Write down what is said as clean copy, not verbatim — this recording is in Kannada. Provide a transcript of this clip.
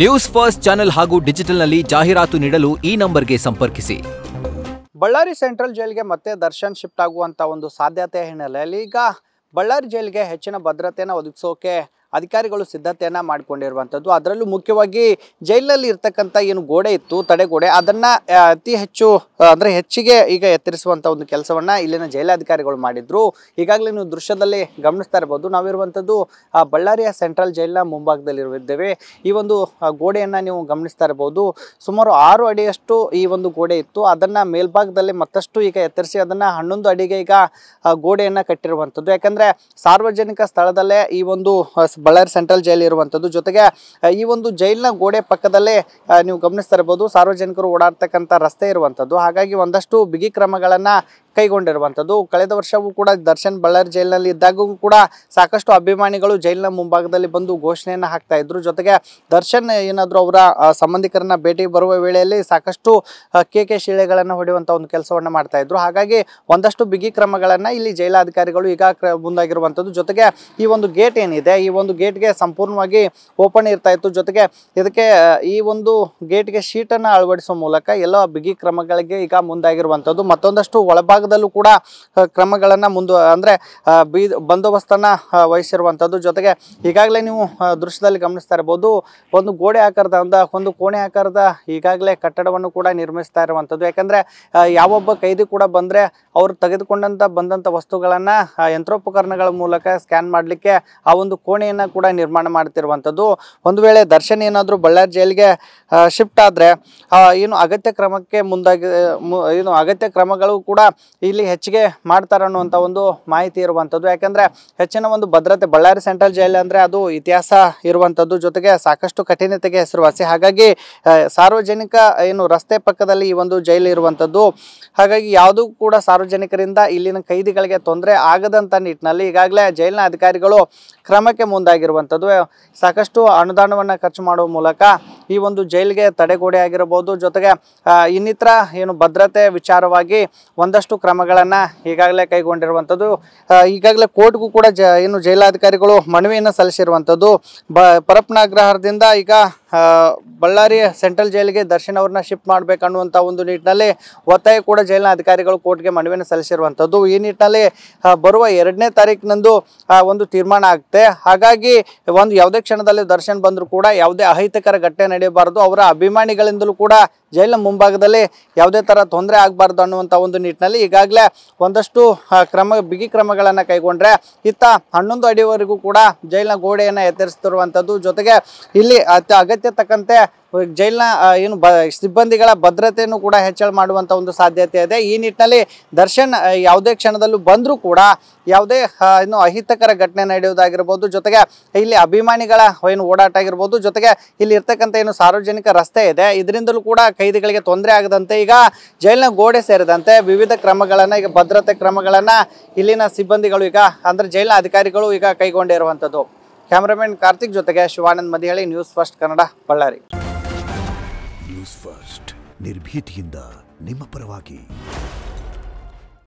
ನ್ಯೂಸ್ ಫಸ್ಟ್ ಚಾನೆಲ್ ಹಾಗೂ ಡಿಜಿಟಲ್ನಲ್ಲಿ ಜಾಹೀರಾತು ನೀಡಲು ಈ ನಂಬರ್ಗೆ ಸಂಪರ್ಕಿಸಿ. ಬಳ್ಳಾರಿ ಸೆಂಟ್ರಲ್ ಜೈಲಿಗೆ ಮತ್ತೆ ದರ್ಶನ್ ಶಿಫ್ಟ್ ಆಗುವಂತ ಒಂದು ಸಾಧ್ಯತೆ ಹಿನ್ನೆಲೆಯಲ್ಲಿ ಈಗ ಬಳ್ಳಾರಿ ಜೈಲಿಗೆ ಹೆಚ್ಚಿನ ಭದ್ರತೆಯನ್ನು ಒದಗಿಸೋಕೆ ಅಧಿಕಾರಿಗಳು ಸಿದ್ಧತೆಯನ್ನ ಮಾಡಿಕೊಂಡಿರುವಂಥದ್ದು. ಅದರಲ್ಲೂ ಮುಖ್ಯವಾಗಿ ಜೈಲಿನಲ್ಲಿ ಇರ್ತಕ್ಕಂಥ ಏನು ಗೋಡೆ ಇತ್ತು, ತಡೆಗೋಡೆ, ಅದನ್ನ ಅತಿ ಹೆಚ್ಚು ಅಂದ್ರೆ ಹೆಚ್ಚಿಗೆ ಈಗ ಎತ್ತರಿಸುವಂಥ ಒಂದು ಕೆಲಸವನ್ನ ಇಲ್ಲಿನ ಜೈಲಾಧಿಕಾರಿಗಳು ಮಾಡಿದ್ರು. ಈಗಾಗಲೇ ನೀವು ದೃಶ್ಯದಲ್ಲಿ ಗಮನಿಸ್ತಾ ಇರಬಹುದು. ನಾವಿರುವಂಥದ್ದು ಬಳ್ಳಾರಿಯ ಸೆಂಟ್ರಲ್ ಜೈಲಿನ ಮುಂಭಾಗದಲ್ಲಿರುತ್ತೇವೆ. ಈ ಒಂದು ಗೋಡೆಯನ್ನ ನೀವು ಗಮನಿಸ್ತಾ ಇರಬಹುದು. ಸುಮಾರು 6 ಅಡಿಯಷ್ಟು ಈ ಒಂದು ಗೋಡೆ ಇತ್ತು. ಅದನ್ನ ಮೇಲ್ಭಾಗದಲ್ಲಿ ಮತ್ತಷ್ಟು ಈಗ ಎತ್ತರಿಸಿ ಅದನ್ನ 11 ಅಡಿಗೆ ಈಗ ಗೋಡೆಯನ್ನ ಕಟ್ಟಿರುವಂಥದ್ದು. ಯಾಕಂದ್ರೆ ಸಾರ್ವಜನಿಕ ಸ್ಥಳದಲ್ಲೇ ಈ ಒಂದು ಬಳ್ಳಾರಿ ಸೆಂಟ್ರಲ್ ಜೈಲ್ ಇರುವಂಥದ್ದು. ಜೊತೆಗೆ ಈ ಒಂದು ಜೈಲಿನ ಗೋಡೆ ಪಕ್ಕದಲ್ಲೇ ನೀವು ಗಮನಿಸ್ತಾ ಇರಬಹುದು ಸಾರ್ವಜನಿಕರು ಓಡಾಡ್ತಕ್ಕಂಥ ರಸ್ತೆ ಇರುವಂಥದ್ದು. ಹಾಗಾಗಿ ಒಂದಷ್ಟು ಬಿಗಿ ಕ್ರಮಗಳನ್ನ ಕೈಗೊಂಡಿರುವಂಥದ್ದು. ಕಳೆದ ವರ್ಷವೂ ಕೂಡ ದರ್ಶನ್ ಬಳ್ಳಾರಿ ಜೈಲಿನಲ್ಲಿ ಇದ್ದಾಗೂ ಕೂಡ ಸಾಕಷ್ಟು ಅಭಿಮಾನಿಗಳು ಜೈಲಿನ ಮುಂಭಾಗದಲ್ಲಿ ಬಂದು ಘೋಷಣೆಯನ್ನು ಹಾಕ್ತಾ ಇದ್ರು. ಜೊತೆಗೆ ದರ್ಶನ್ ಏನಾದರೂ ಅವರ ಸಂಬಂಧಿಕರನ್ನ ಭೇಟಿ ಬರುವ ವೇಳೆಯಲ್ಲಿ ಸಾಕಷ್ಟು ಕೇಕೆ ಶಿಳೆಗಳನ್ನು ಹೊಡೆಯುವಂಥ ಒಂದು ಕೆಲಸವನ್ನು ಮಾಡ್ತಾ ಇದ್ರು. ಹಾಗಾಗಿ ಒಂದಷ್ಟು ಬಿಗಿ ಕ್ರಮಗಳನ್ನು ಇಲ್ಲಿ ಜೈಲಾಧಿಕಾರಿಗಳು ಈಗ ಮುಂದಾಗಿರುವಂಥದ್ದು. ಜೊತೆಗೆ ಈ ಒಂದು ಗೇಟ್ ಏನಿದೆ, ಈ ಒಂದು ಗೇಟ್ಗೆ ಸಂಪೂರ್ಣವಾಗಿ ಓಪನ್ ಇರ್ತಾ ಇತ್ತು. ಜೊತೆಗೆ ಇದಕ್ಕೆ ಈ ಒಂದು ಗೇಟ್ಗೆ ಶೀಟನ್ನು ಅಳವಡಿಸುವ ಮೂಲಕ ಎಲ್ಲ ಬಿಗಿ ಕ್ರಮಗಳಿಗೆ ಈಗ ಮುಂದಾಗಿರುವಂಥದ್ದು. ಮತ್ತೊಂದಷ್ಟು ಒಳಭಾಗದಲ್ಲೂ ಕೂಡ ಕ್ರಮಗಳನ್ನು ಅಂದ್ರೆ ಬಂದೋಬಸ್ತನ್ನ ವಹಿಸಿರುವಂಥದ್ದು. ಜೊತೆಗೆ ಈಗಾಗಲೇ ನೀವು ದೃಶ್ಯದಲ್ಲಿ ಗಮನಿಸ್ತಾ ಇರಬಹುದು, ಒಂದು ಗೋಡೆ ಆಕಾರದ ಒಂದು ಕೋಣೆ ಆಕಾರದ ಈಗಾಗಲೇ ಕಟ್ಟಡವನ್ನು ಕೂಡ ನಿರ್ಮಿಸ್ತಾ ಇರುವಂಥದ್ದು. ಯಾಕಂದ್ರೆ ಯಾವೊಬ್ಬ ಕೈದಿ ಕೂಡ ಬಂದ್ರೆ ಅವರು ಬಂದಂತ ವಸ್ತುಗಳನ್ನ ಯಂತ್ರೋಪಕರಣಗಳ ಮೂಲಕ ಸ್ಕ್ಯಾನ್ ಮಾಡಲಿಕ್ಕೆ ಆ ಒಂದು ಕೋಣೆಯನ್ನ ಕೂಡ ನಿರ್ಮಾಣ ಮಾಡ್ತಿರುವಂಥದ್ದು. ಒಂದು ವೇಳೆ ದರ್ಶನ್ ಏನಾದರೂ ಬಳ್ಳಾರಿ ಜೈಲಿಗೆ ಶಿಫ್ಟ್ ಆದ್ರೆ ಏನು ಅಗತ್ಯ ಕ್ರಮಕ್ಕೆ ಅಗತ್ಯ ಕ್ರಮಗಳು ಕೂಡ ಇಲ್ಲಿ ಹೆಚ್ಚಿಗೆ ಮಾಡ್ತಾರೆ ಅನ್ನುವಂಥ ಒಂದು ಮಾಹಿತಿ ಇರುವಂಥದ್ದು. ಯಾಕಂದ್ರೆ ಹೆಚ್ಚಿನ ಒಂದು ಭದ್ರತೆ, ಬಳ್ಳಾರಿ ಸೆಂಟ್ರಲ್ ಜೈಲ್ ಅಂದ್ರೆ ಅದು ಇತಿಹಾಸ ಇರುವಂಥದ್ದು. ಜೊತೆಗೆ ಸಾಕಷ್ಟು ಕಠಿಣತೆಗೆ ಹೆಸರುವಾಸಿ. ಹಾಗಾಗಿ ಸಾರ್ವಜನಿಕ ಏನು ರಸ್ತೆ ಪಕ್ಕದಲ್ಲಿ ಈ ಒಂದು ಜೈಲು ಇರುವಂಥದ್ದು. ಹಾಗಾಗಿ ಯಾವುದೂ ಕೂಡ ಸಾರ್ವಜನಿಕರಿಂದ ಇಲ್ಲಿನ ಕೈದಿಗಳಿಗೆ ತೊಂದರೆ ಆಗದಂತ ನಿಟ್ಟಿನಲ್ಲಿ ಈಗಾಗಲೇ ಜೈಲಿನ ಅಧಿಕಾರಿಗಳು ಕ್ರಮಕ್ಕೆ ಮುಂದಾಗಿರುವಂಥದ್ದು. ಸಾಕಷ್ಟು ಅನುದಾನವನ್ನು ಖರ್ಚು ಮಾಡುವ ಮೂಲಕ ಈ ಒಂದು ಜೈಲಿಗೆ ತಡೆಗೋಡೆ ಆಗಿರಬಹುದು, ಜೊತೆಗೆ ಇನ್ನಿತರ ಏನು ಭದ್ರತೆ ವಿಚಾರವಾಗಿ ಒಂದಷ್ಟು ಕ್ರಮಗಳನ್ನು ಈಗಾಗಲೇ ಕೈಗೊಂಡಿರುವಂಥದ್ದು. ಈಗಾಗಲೇ ಕೋರ್ಟ್ಗೂ ಕೂಡ ಏನು ಜೈಲಾಧಿಕಾರಿಗಳು ಮನವಿಯನ್ನು ಸಲ್ಲಿಸಿರುವಂಥದ್ದು. ಪರಪ್ಪನಗ್ರಹಾರದಿಂದ ಈಗ ಬಳ್ಳಾರಿ ಸೆಂಟ್ರಲ್ ಜೈಲಿಗೆ ದರ್ಶನ್ ಅವ್ರನ್ನ ಶಿಫ್ಟ್ ಮಾಡಬೇಕನ್ನುವಂಥ ಒಂದು ನಿಟ್ಟಿನಲ್ಲಿ ಒತ್ತಾಯ ಕೂಡ ಜೈಲಿನ ಅಧಿಕಾರಿಗಳು ಕೋರ್ಟ್ಗೆ ಮನವಿಯನ್ನು ಸಲ್ಲಿಸಿರುವಂಥದ್ದು. ಈ ನಿಟ್ಟಿನಲ್ಲಿ ಬರುವ 2ನೇ ತಾರೀಕಿನಂದು ಒಂದು ತೀರ್ಮಾನ ಆಗುತ್ತೆ. ಹಾಗಾಗಿ ಯಾವುದೇ ಕ್ಷಣದಲ್ಲಿ ದರ್ಶನ್ ಬಂದರೂ ಕೂಡ ಯಾವುದೇ ಅಹಿತಕರ ಘಟನೆ ನಡೆಯಬಾರದು, ಅವರ ಅಭಿಮಾನಿಗಳಿಂದಲೂ ಕೂಡ ಜೈಲಿನ ಮುಂಭಾಗದಲ್ಲಿ ಯಾವುದೇ ಥರ ತೊಂದರೆ ಆಗಬಾರ್ದು ಅನ್ನುವಂಥ ಒಂದು ನಿಟ್ಟಿನಲ್ಲಿ ಈಗಾಗಲೇ ಒಂದಷ್ಟು ಬಿಗಿ ಕ್ರಮಗಳನ್ನು ಕೈಗೊಂಡ್ರೆ ಇತ್ತ 11 ಅಡಿವರೆಗೂ ಕೂಡ ಜೈಲಿನ ಗೋಡೆಯನ್ನು ಎತ್ತರಿಸ್ತಿರುವಂಥದ್ದು. ಜೊತೆಗೆ ಇಲ್ಲಿ ಅಗತ್ಯ ತಕ್ಕಂತೆ ಜೈಲಿನ ಏನು ಸಿಬ್ಬಂದಿಗಳ ಭದ್ರತೆಯನ್ನು ಕೂಡ ಹೆಚ್ಚಳ ಮಾಡುವಂಥ ಒಂದು ಸಾಧ್ಯತೆ ಇದೆ. ಈ ನಿಟ್ಟಿನಲ್ಲಿ ದರ್ಶನ್ ಯಾವುದೇ ಕ್ಷಣದಲ್ಲೂ ಬಂದರೂ ಕೂಡ ಯಾವುದೇ ಏನು ಅಹಿತಕರ ಘಟನೆ ನಡೆಯುವುದಾಗಿರ್ಬೋದು, ಜೊತೆಗೆ ಇಲ್ಲಿ ಅಭಿಮಾನಿಗಳ ಏನು ಓಡಾಟ ಆಗಿರ್ಬೋದು, ಜೊತೆಗೆ ಇಲ್ಲಿ ಇರ್ತಕ್ಕಂಥ ಏನು ಸಾರ್ವಜನಿಕ ರಸ್ತೆ ಇದೆ ಇದರಿಂದಲೂ ಕೂಡ ಕೈದಿಗಳಿಗೆ ತೊಂದರೆ ಆಗದಂತೆ ಈಗ ಜೈಲಿನ ಗೋಡೆ ಸೇರಿದಂತೆ ವಿವಿಧ ಕ್ರಮಗಳನ್ನು, ಈಗ ಭದ್ರತೆ ಕ್ರಮಗಳನ್ನು ಇಲ್ಲಿನ ಸಿಬ್ಬಂದಿಗಳು ಈಗ ಅಂದ್ರೆ ಜೈಲಿನ ಅಧಿಕಾರಿಗಳು ಈಗ ಕೈಗೊಂಡಿರುವಂಥದ್ದು. ಕ್ಯಾಮರಾಮನ್ ಕಾರ್ತಿಕ್ ಜೊತೆಗೆ Shivanand Madihalli, news first Kannada, Ballari. News first ನಿರ್ಭೀತಿಯಿಂದ ನಿಮ್ಮ ಪರವಾಗಿ.